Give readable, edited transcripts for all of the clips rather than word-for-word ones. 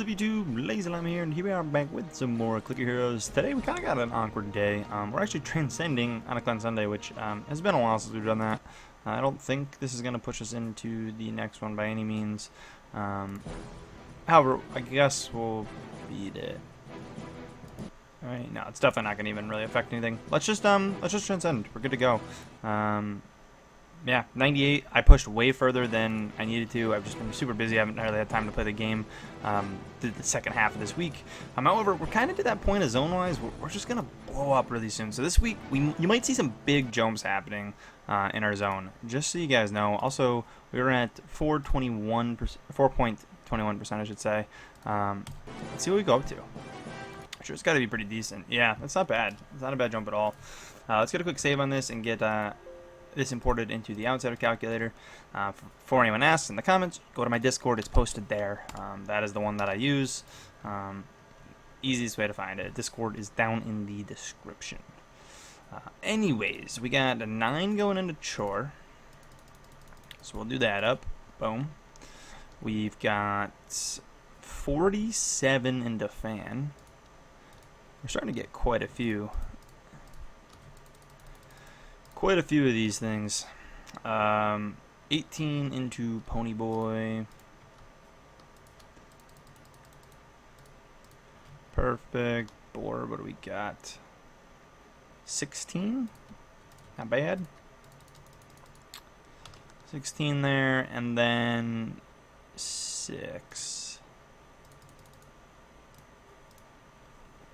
up YouTube? LazeeLlama here, and here we are back with some more Clicker Heroes. Today we kind of got an awkward day. We're actually transcending on a Clan Sunday, which has been a while since we've done that. I don't think this is going to push us into the next one by any means. However, I guess we'll beat it. Alright, no, it's definitely not going to even really affect anything. Let's just transcend. We're good to go. Yeah, 98. I pushed way further than I needed to. I've just been super busy. I haven't really had time to play the game. Did the second half of this week. However, we're kind of to that point of zone-wise. We're just going to blow up really soon. So this week, you might see some big jumps happening in our zone. Just so you guys know. Also, we were at 4.21%, I should say. Let's see what we go up to. I'm sure it's got to be pretty decent. Yeah, that's not bad. It's not a bad jump at all. Let's get a quick save on this and get this imported into the outsider calculator. For anyone asks in the comments, go to my Discord. It's posted there. That is the one that I use. Easiest way to find it. Discord is down in the description. Anyways, we got a 9 going into chore. So we'll do that up. Boom. We've got 47 into fan. We're starting to get quite a few. Quite a few of these things. 18 into Pony Boy. Perfect. Board, what do we got? 16? Not bad. 16 there, and then 6.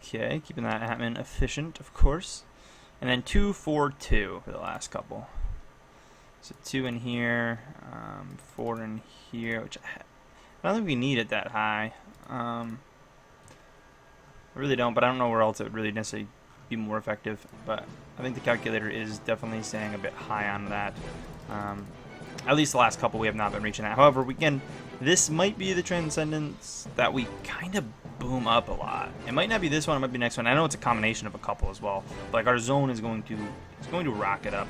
Okay, keeping that admin efficient, of course. And then 2, 4, 2 for the last couple. So 2 in here, 4 in here, which I don't think we need it that high. I really don't, but I don't know where else it would really necessarily be more effective. But I think the calculator is definitely saying a bit high on that. At least the last couple we have not been reaching that. However, again, this might be the Transcendence that we kind of boom up a lot. It might not be this one, it might be next one. I know it's a combination of a couple as well. But like our zone is going to rocket up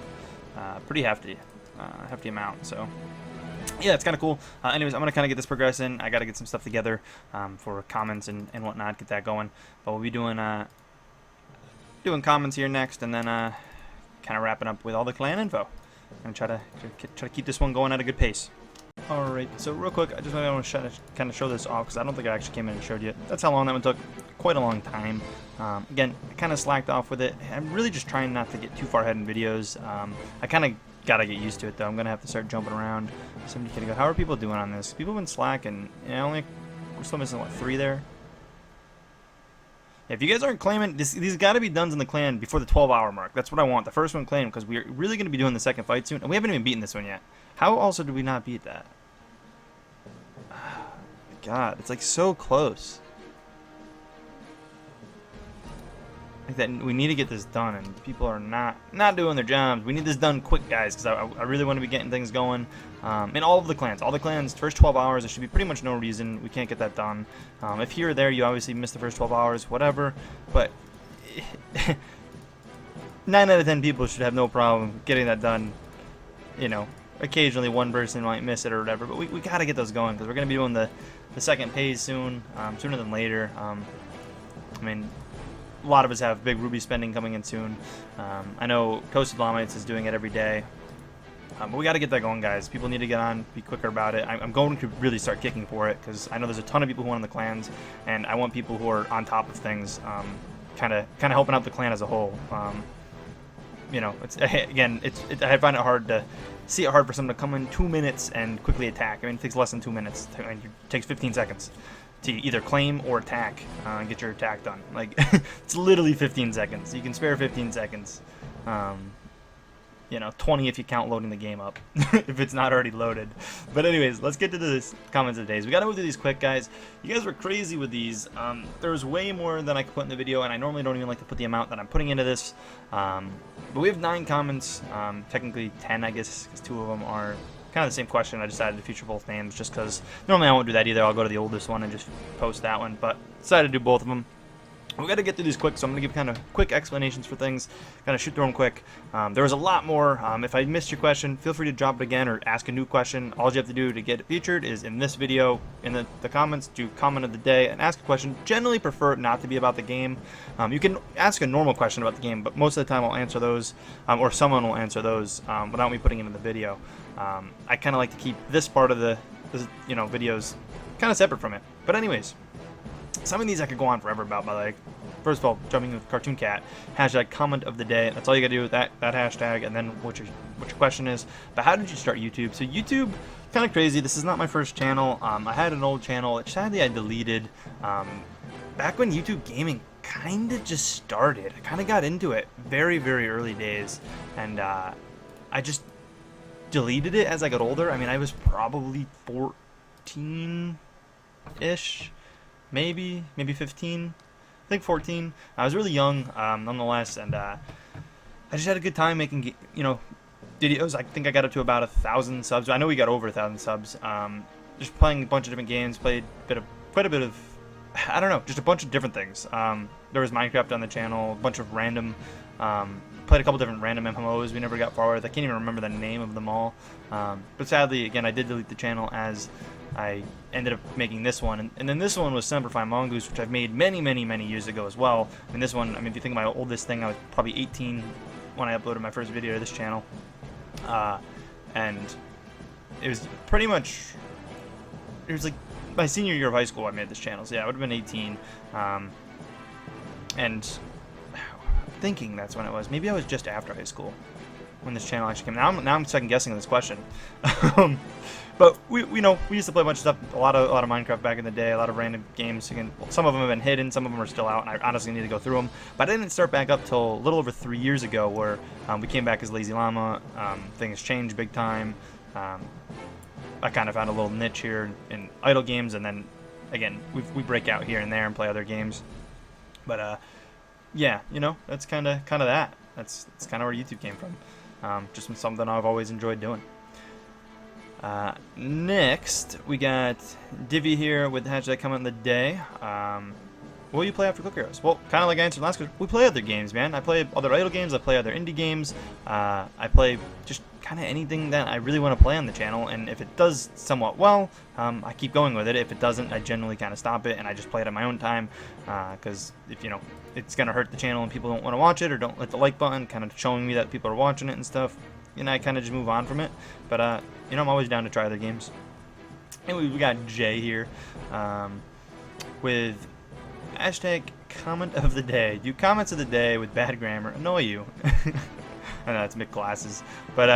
pretty hefty amount. So yeah, it's kind of cool. Anyways, I'm gonna kind of get this progressing. I got to get some stuff together for comments and whatnot, get that going. But we'll be doing comments here next, and then kind of wrapping up with all the clan info. I'm gonna try to keep this one going at a good pace. Alright, so real quick, I just want to kind of show this off because I don't think I actually came in and showed you. That's how long that one took. Quite a long time. Again, I kind of slacked off with it. I'm really just trying not to get too far ahead in videos. I kind of got to get used to it though. I'm going to have to start jumping around. Somebody can go, how are people doing on this? People have been slacking. We're still missing, what, 3 there? If you guys aren't claiming, these got to be done in the clan before the 12-hour mark. That's what I want. The first one claimed, because we're really going to be doing the second fight soon. And we haven't even beaten this one yet. How also did we not beat that? God, it's like so close. Like that, we need to get this done, and people are not doing their jobs. We need this done quick, guys, because I really want to be getting things going. In all of the clans, first 12 hours, there should be pretty much no reason we can't get that done. If here or there, you obviously miss the first 12 hours, whatever. But 9 out of 10 people should have no problem getting that done. You know, occasionally one person might miss it or whatever, but we got to get those going because we're going to be doing the second phase soon, sooner than later. I mean, a lot of us have big Ruby spending coming in soon. I know Coasted Lamites is doing it every day. But we got to get that going, guys. People need to get on, be quicker about it. I'm going to really start kicking for it because I know there's a ton of people who want in the clans, and I want people who are on top of things, kind of helping out the clan as a whole. You know, I find it hard to see it hard for someone to come in 2 minutes and quickly attack. I mean, it takes less than 2 minutes. It takes 15 seconds to either claim or attack and get your attack done. Like, it's literally 15 seconds. You can spare 15 seconds. You know, 20 if you count loading the game up, if it's not already loaded. But anyways, let's get to the comments of the days. We gotta move through these quick, guys. You guys were crazy with these. There's way more than I could put in the video, and I normally don't even like to put the amount that I'm putting into this. But we have 9 comments, technically 10, I guess, because 2 of them are kind of the same question. I decided to feature both names just because normally I won't do that either. I'll go to the oldest one and just post that one, but decided to do both of them. We got to get through these quick, so I'm going to give kind of quick explanations for things, kind of shoot through them quick. There was a lot more. If I missed your question, feel free to drop it again or ask a new question. All you have to do to get it featured is in this video, in the comments, do comment of the day and ask a question. Generally prefer it not to be about the game. You can ask a normal question about the game, but most of the time I'll answer those, or someone will answer those without me putting it in the video. I kind of like to keep this part of the videos kind of separate from it. But anyways. Some of these I could go on forever about, but like, first of all, jumping with Cartoon Cat, hashtag comment of the day. That's all you gotta do with that hashtag, and then what your question is. But how did you start YouTube? So YouTube, kind of crazy. This is not my first channel. I had an old channel, which sadly I deleted. Back when YouTube gaming kind of just started, I kind of got into it very, very early days, and I just deleted it as I got older. I mean, I was probably 14-ish. Maybe 15, I think 14. I was really young, nonetheless, and I just had a good time making, videos. I think I got up to about 1,000 subs. I know we got over 1,000 subs. Just playing a bunch of different games, played quite a bit of, I don't know, just a bunch of different things. There was Minecraft on the channel, a bunch of random, played a couple different random MMOs we never got far with. I can't even remember the name of them all. But sadly, again, I did delete the channel as I ended up making this one, and then this one was Semper Fi Mongoose, which I've made many years ago as well. And this one, I mean, if you think of my oldest thing, I was probably 18 when I uploaded my first video to this channel, and it was pretty much, it was like my senior year of high school I made this channel, so yeah, I would have been 18, and I'm thinking that's when it was. Maybe I was just after high school when this channel actually came. Now I'm second guessing on this question. But we used to play a bunch of stuff, a lot of Minecraft back in the day, a lot of random games. Again, some of them have been hidden, some of them are still out, and I honestly need to go through them. But I didn't start back up till a little over 3 years ago, where we came back as LazeeLlama. Things changed big time. I kind of found a little niche here in idle games, and then again we break out here and there and play other games. But yeah, that's kind of that. That's kind of where YouTube came from. Just something I've always enjoyed doing. Next, we got Divvy here with the hashtag comment of the day. What do you play after Click Heroes? Well, kind of like I answered last question, we play other games, man. I play other idle games, I play other indie games, I play just kind of anything that I really want to play on the channel, and if it does somewhat well, I keep going with it. If it doesn't, I generally kind of stop it, and I just play it at my own time, because if, it's going to hurt the channel and people don't want to watch it, or don't hit the like button, kind of showing me that people are watching it and stuff, I kind of just move on from it. But, I'm always down to try other games. And we got Jay here with hashtag comment of the day. Do comments of the day with bad grammar annoy you? I know it's mid-classes, but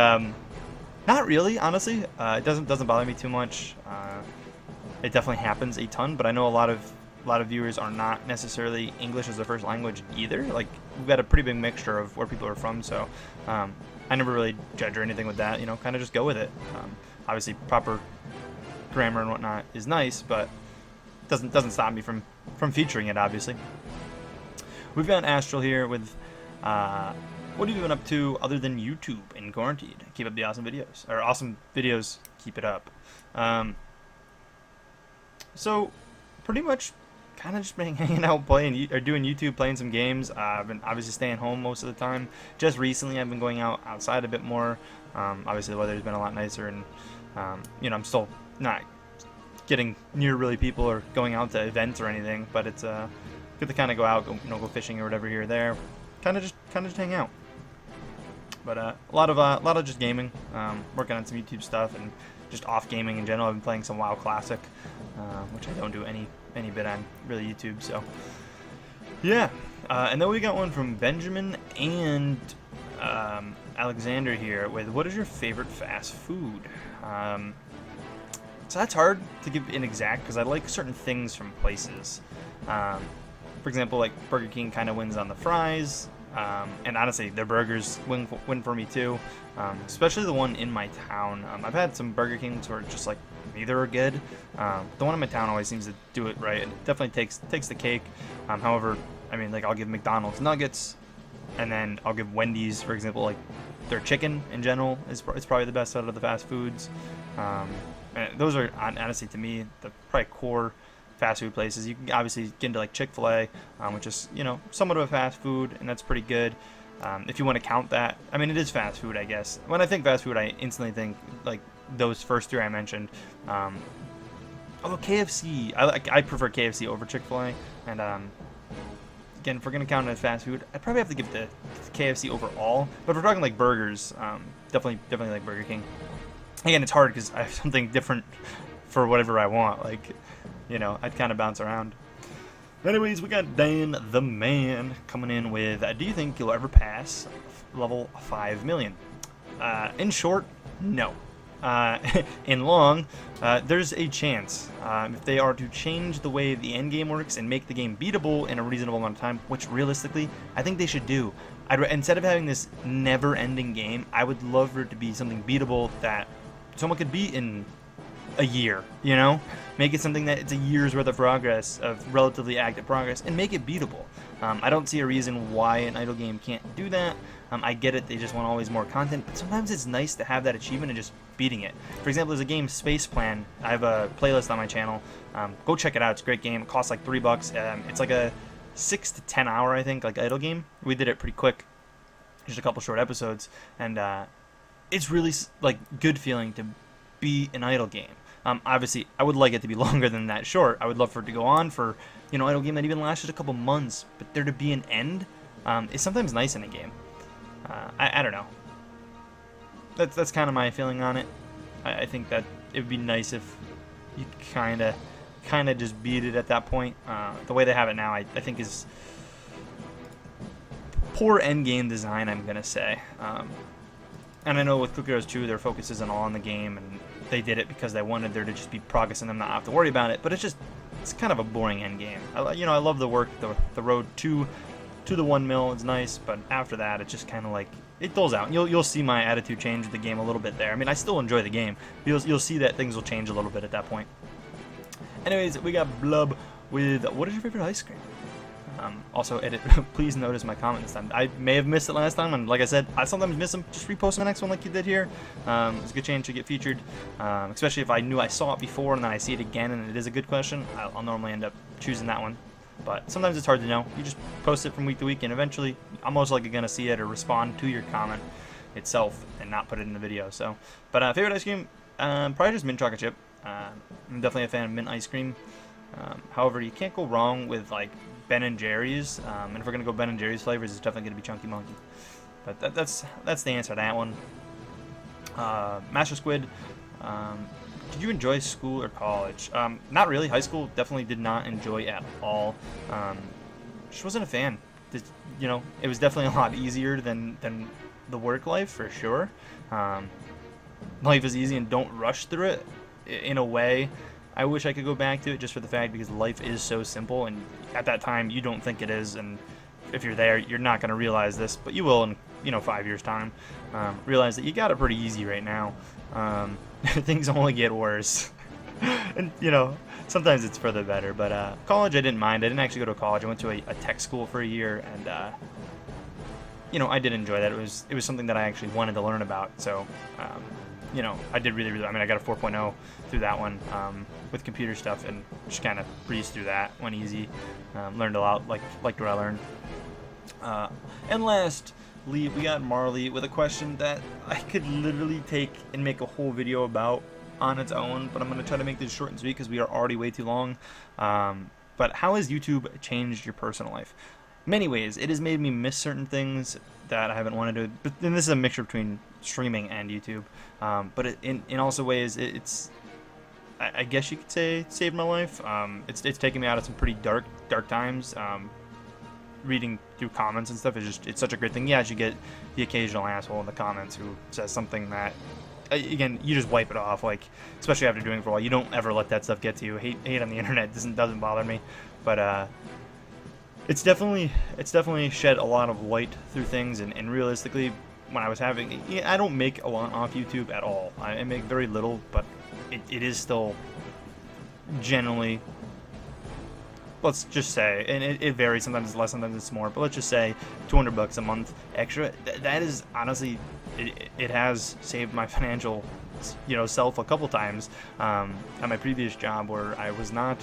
not really, honestly. It doesn't bother me too much. It definitely happens a ton, but I know a lot of viewers are not necessarily English as their first language either. Like, we've got a pretty big mixture of where people are from, so I never really judge or anything with that. Kind of just go with it. Obviously, proper grammar and whatnot is nice, but doesn't stop me from featuring it. Obviously, we've got Astral here with what have you been up to other than YouTube in quarantine? Keep up the awesome videos. Keep it up. So pretty much kind of just been hanging out, playing or doing YouTube, playing some games. I've been obviously staying home most of the time. Just recently I've been going outside a bit more. Obviously the weather's been a lot nicer, and I'm still not getting near really people or going out to events or anything, but it's good to kind of go out, go fishing or whatever here or there, kind of just hang out. But a lot of just gaming, working on some YouTube stuff, and just off gaming in general. I've been playing some WoW Classic, which I don't do any bit on really YouTube. So yeah, and then we got one from Benjamin and Alexander here with, what is your favorite fast food? So that's hard to give an exact, because I like certain things from places. For example, like Burger King kind of wins on the fries, and honestly, their burgers win for me too. Especially the one in my town. I've had some Burger Kings where it's just like neither are good. The one in my town always seems to do it right, and it definitely takes the cake. However, I mean, like, I'll give McDonald's nuggets, and then I'll give Wendy's, for example, like their chicken in general is probably the best out of the fast foods. And those are honestly, to me, the probably core fast food places. You can obviously get into like Chick-fil-A, which is, you know, somewhat of a fast food, and that's pretty good. If you want to count that, I mean, it is fast food, I guess. When I think fast food, I instantly think like those first three I mentioned. Although KFC, I prefer KFC over Chick-fil-A, and again, if we're gonna count it as fast food, I'd probably have to give the KFC overall. But if we're talking like burgers, definitely like Burger King. Again, it's hard because I have something different for whatever I want. Like, you know, I'd kind of bounce around. Anyways, we got Dan the Man coming in with, do you think you'll ever pass level 5 million? In short, no. In long, there's a chance if they are to change the way the end game works and make the game beatable in a reasonable amount of time, which realistically I think they should do. Instead of having this never-ending game, I would love for it to be something beatable that someone could beat in a year, you know? Make it something that it's a year's worth of progress, of relatively active progress, and make it beatable. I don't see a reason why an idle game can't do that. I get it, they just want always more content, but sometimes it's nice to have that achievement and just beating it. For example, there's a game, Space Plan. I have a playlist on my channel. Go check it out, it's a great game. It costs like $3. It's like a 6 to 10 hour, I think, like idle game. We did it pretty quick, just a couple short episodes, and it's really like good feeling to beat an idle game. Obviously, I would like it to be longer than that short. I would love for it to go on for, you know, idle game that even lasts just a couple months, but there to be an end is sometimes nice in a game. I don't know. That's kind of my feeling on it. I think that it would be nice if you kind of just beat it at that point. The way they have it now, I think is poor end game design, I'm gonna say. And I know with Cookie Heroes 2, their focus isn't all on the game, and they did it because they wanted there to just be progress and them not have to worry about it. But it's kind of a boring end game. I love the work, the road to the 1 mil is nice, but after that, it's just kind of like it dulls out. You'll see my attitude change with the game a little bit there. I mean, I still enjoy the game. You'll see that things will change a little bit at that point. Anyways, we got Blub with, what is your favorite ice cream? Also, edit. Please notice my comment this time. I may have missed it last time, and like I said, I sometimes miss them. Just repost the next one like you did here. It's a good chance to get featured, especially if I knew I saw it before and then I see it again and it is a good question. I'll normally end up choosing that one. But sometimes it's hard to know. You just post it from week to week, and eventually I'm most likely going to see it or respond to your comment itself and not put it in the video. So, but favorite ice cream, probably just mint chocolate chip. I'm definitely a fan of mint ice cream. However, you can't go wrong with like Ben & Jerry's, and if we're going to go Ben & Jerry's flavors, it's definitely going to be Chunky Monkey. But that's the answer to that one. Master Squid, did you enjoy school or college? Not really. High school definitely did not enjoy at all. Just wasn't a fan. You know, it was definitely a lot easier than the work life, for sure. Life is easy and don't rush through it. In a way, I wish I could go back to it just for the fact because life is so simple, and at that time you don't think it is, and if you're there, you're not going to realize this, but you will in, you know, 5 years time. Realize that you got it pretty easy right now. Things only get worse. And, you know, sometimes it's for the better, but college I didn't mind. I didn't actually go to college. I went to a tech school for a year, and you know, I did enjoy that. It was something that I actually wanted to learn about, so you know, I did really, I mean, I got a 4.0 through that one with computer stuff, and just kind of breezed through that, went easy, learned a lot, liked what I learned. And lastly, we got Marley with a question that I could literally take and make a whole video about on its own, but I'm going to try to make this short and sweet because we are already way too long. But how has YouTube changed your personal life? Many ways. It has made me miss certain things that I haven't wanted to, but then this is a mixture between streaming and YouTube. But in also ways, it's I guess you could say saved my life. It's taken me out of some pretty dark times. Reading through comments and stuff it's such a great thing. Yeah, you get the occasional asshole in the comments who says something that, again, you just wipe it off. Like, especially after doing it for a while, you don't ever let that stuff get to you. Hate on the internet doesn't bother me, but it's definitely shed a lot of light through things. And realistically, when I was having, I don't make a lot off YouTube at all. I make very little, but it is still generally, let's just say, and it varies, sometimes it's less, sometimes it's more, but let's just say $200 a month extra. That is honestly, it has saved my financial, you know, self a couple times. At my previous job, where I was not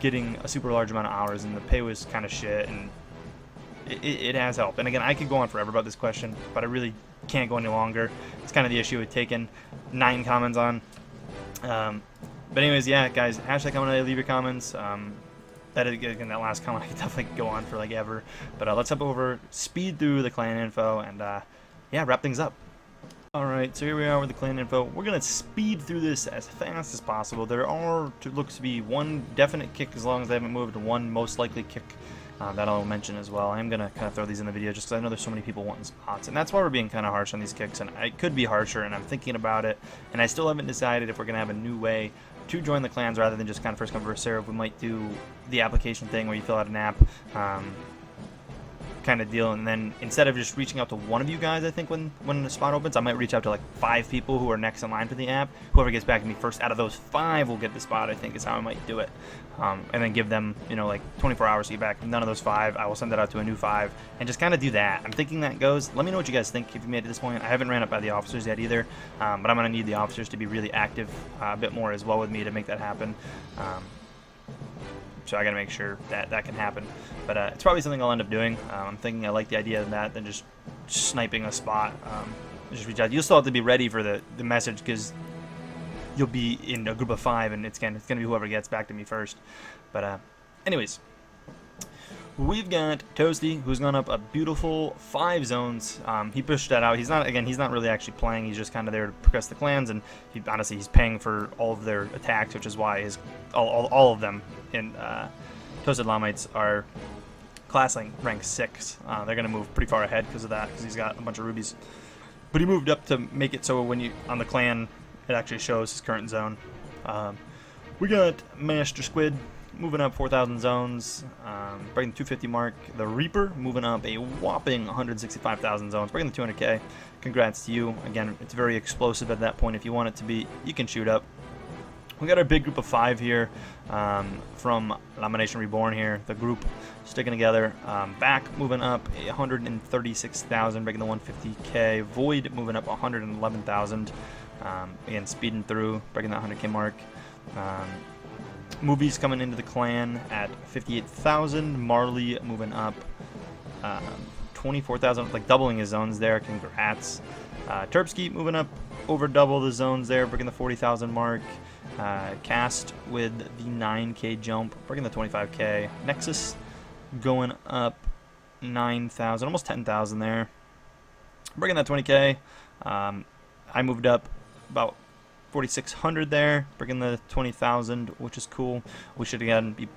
getting a super large amount of hours, and the pay was kind of shit, and it has helped. And again, I could go on forever about this question, but I really can't go any longer. It's kind of the issue with taking 9 comments on. But anyways, yeah, guys, hashtag comment, leave your comments. That is, again, that last comment I could definitely go on for like ever. But let's hop over, speed through the clan info, and yeah, wrap things up. Alright, so here we are with the clan info. We're going to speed through this as fast as possible. There looks to be one definite kick as long as they haven't moved, and one most likely kick that I'll mention as well. I'm going to kind of throw these in the video just because I know there's so many people wanting spots, and that's why we're being kind of harsh on these kicks, and I could be harsher, and I'm thinking about it, and I still haven't decided if we're going to have a new way to join the clans rather than just kind of first come first serve. We might do the application thing where you fill out an app kind of deal, and then instead of just reaching out to one of you guys, I think when the spot opens, I might reach out to like 5 people who are next in line for the app. Whoever gets back to me first out of those 5 will get the spot, I think is how I might do it. And then give them, you know, like 24 hours to get back. None of those 5, I will send it out to a new 5 and just kind of do that. I'm thinking that goes. Let me know what you guys think if you made it to this point. I haven't ran it by the officers yet either, but I'm going to need the officers to be really active a bit more as well with me to make that happen. So I gotta make sure that that can happen, but it's probably something I'll end up doing. I'm thinking I like the idea of that than just sniping a spot. Just reach out. You'll still have to be ready for the message because you'll be in a group of 5, and it's gonna be whoever gets back to me first. But anyways, we've got Toasty, who's gone up a beautiful 5 zones. He pushed that out. He's not really actually playing. He's just kind of there to progress the clans, and honestly, he's paying for all of their attacks, which is why all of them in Toasted Llamites are class rank 6. They're going to move pretty far ahead because of that, because he's got a bunch of rubies. But he moved up to make it so when you on the clan, it actually shows his current zone. We got Master Squid moving up 4,000 zones, breaking the 250 mark. The Reaper moving up a whopping 165,000 zones, breaking the 200k. Congrats to you. Again, it's very explosive at that point. If you want it to be, you can shoot up. We got our big group of 5 here from Lamination Reborn here. The group sticking together. Back moving up 136,000, breaking the 150k. Void moving up 111,000. Again, speeding through, breaking that 100k mark. Movies coming into the clan at 58,000. Marley moving up 24,000, like doubling his zones there. Congrats. Terpsky moving up over double the zones there, breaking the 40,000 mark. Cast with the 9k jump, breaking the 25k. Nexus going up 9,000, almost 10,000 there, breaking that 20k. I moved up about 4,600 there, breaking the 20,000, which is cool. We should again be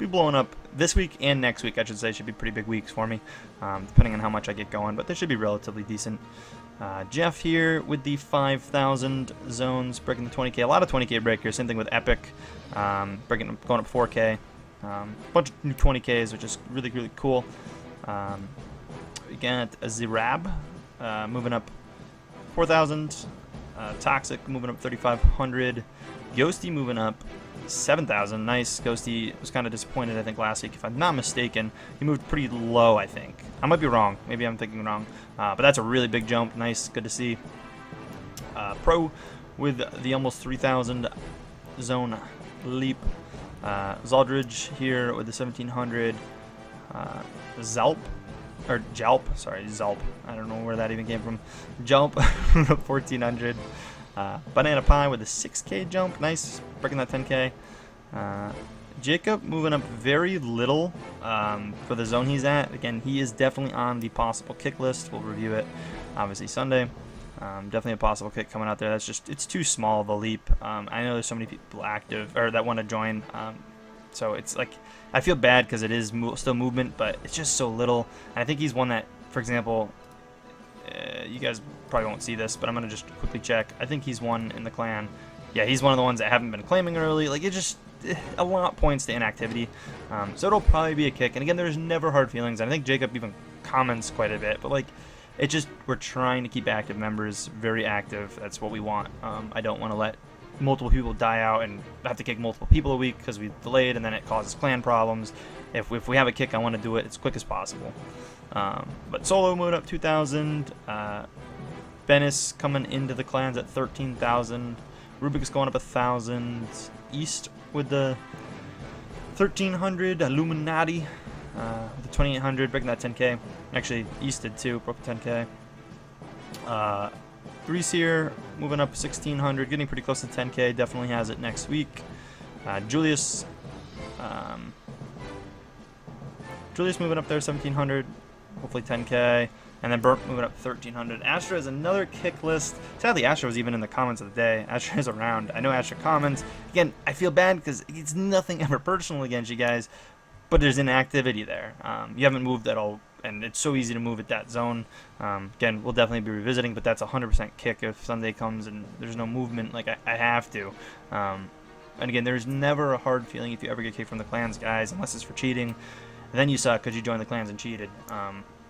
blowing up this week and next week, I should say. Should be pretty big weeks for me, depending on how much I get going, but they should be relatively decent. Jeff here with the 5,000 zones, breaking the 20k. A lot of 20k breakers. Same thing with Epic, going up 4k. Bunch of new 20ks, which is really, really cool. We got a Zirab moving up 4,000. Toxic moving up 3,500. Ghosty moving up 7,000. Nice. Ghosty was kind of disappointed, I think, last week. If I'm not mistaken, he moved pretty low, I think. I might be wrong. Maybe I'm thinking wrong. But that's a really big jump. Nice. Good to see. Pro with the almost 3,000 zone leap. Zaldridge here with the 1,700. Zalp. Or Jalp, sorry, Zalp. I don't know where that even came from. Jalp, 1,400. Banana Pie with a 6k jump. Nice, breaking that 10k. Jacob moving up very little for the zone he's at. Again, he is definitely on the possible kick list. We'll review it, obviously, Sunday. Definitely a possible kick coming out there. That's just, it's too small of a leap. I know there's so many people active, or that want to join. So it's like, I feel bad because it is still movement, but it's just so little. And I think he's one that, for example, you guys probably won't see this, but I'm going to just quickly check. I think he's one in the clan. Yeah, he's one of the ones that haven't been claiming early. Like, it just, a lot points to inactivity. So it'll probably be a kick. And again, there's never hard feelings. And I think Jacob even comments quite a bit. But, like, it just, we're trying to keep active members very active. That's what we want. I don't want to let multiple people die out and have to kick multiple people a week because we delayed, and then it causes clan problems. If we have a kick, I want to do it as quick as possible. But Solo moved up 2,000. Bennis coming into the clans at 13,000. Rubik's going up 1,000. East with the 1300 Illuminati with the 2800, breaking that 10k. Actually, Easted too, broke the 10k. 3 Seer moving up 1600, getting pretty close to 10k. Definitely has it next week. Julius moving up there 1700, hopefully 10k. And then Burp moving up 1300. Astra is another kick list. Sadly, Astra was even in the comments of the day. Astra is around. I know Astra comments. Again, I feel bad because it's nothing ever personal against you guys, but there's inactivity there. You haven't moved at all, and it's so easy to move at that zone. Again, we'll definitely be revisiting, but that's 100% kick if Sunday comes and there's no movement. Like, I have to. And again, there's never a hard feeling if you ever get kicked from the clans, guys, unless it's for cheating. And then you suck because you joined the clans and cheated.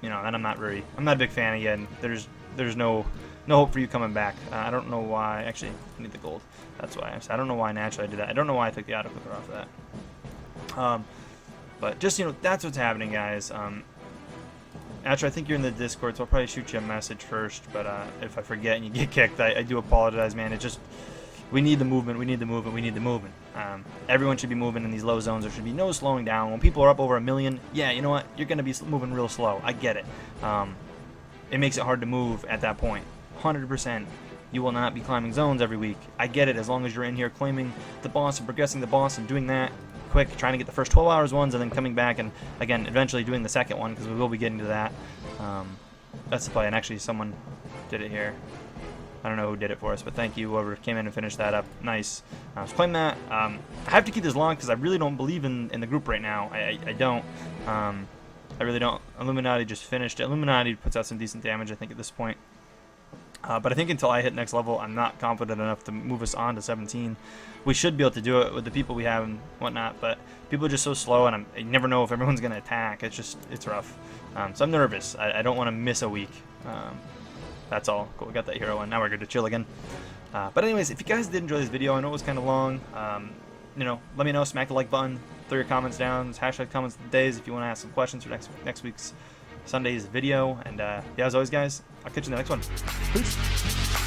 You know, and I'm not a big fan. Again, there's no hope for you coming back. I don't know why. Actually, I need the gold. That's why. I don't know why naturally I did that. I don't know why I took the auto clicker off of that. But just, you know, that's what's happening, guys. Actually, I think you're in the Discord, so I'll probably shoot you a message first. But if I forget and you get kicked, I do apologize, man. It just, we need the movement. We need the movement. We need the movement. Everyone should be moving in these low zones. There should be no slowing down. When people are up over 1 million, yeah, you know what? You're going to be moving real slow. I get it. It makes it hard to move at that point. 100%. You will not be climbing zones every week. I get it, as long as you're in here claiming the boss and progressing the boss and doing that quick, trying to get the first 12 hours ones and then coming back and, again, eventually doing the second one, because we will be getting to that. That's the play, and actually someone did it here. I don't know who did it for us, but thank you, whoever came in and finished that up. Nice. Let's claim that. I have to keep this long because I really don't believe in the group right now. I don't. I really don't. Illuminati just finished. Illuminati puts out some decent damage, I think, at this point. But I think until I hit next level, I'm not confident enough to move us on to 17. We should be able to do it with the people we have and whatnot, but people are just so slow, and I never know if everyone's going to attack. It's rough. So I'm nervous. I don't want to miss a week. That's all. Cool, we got that hero, and now we're good to chill again. But anyways, if you guys did enjoy this video, I know it was kind of long. You know, let me know. Smack the like button. Throw your comments down. Hashtag comments of the days if you want to ask some questions for next week's Sunday's video. And yeah, as always, guys, I'll catch you in the next one. Peace.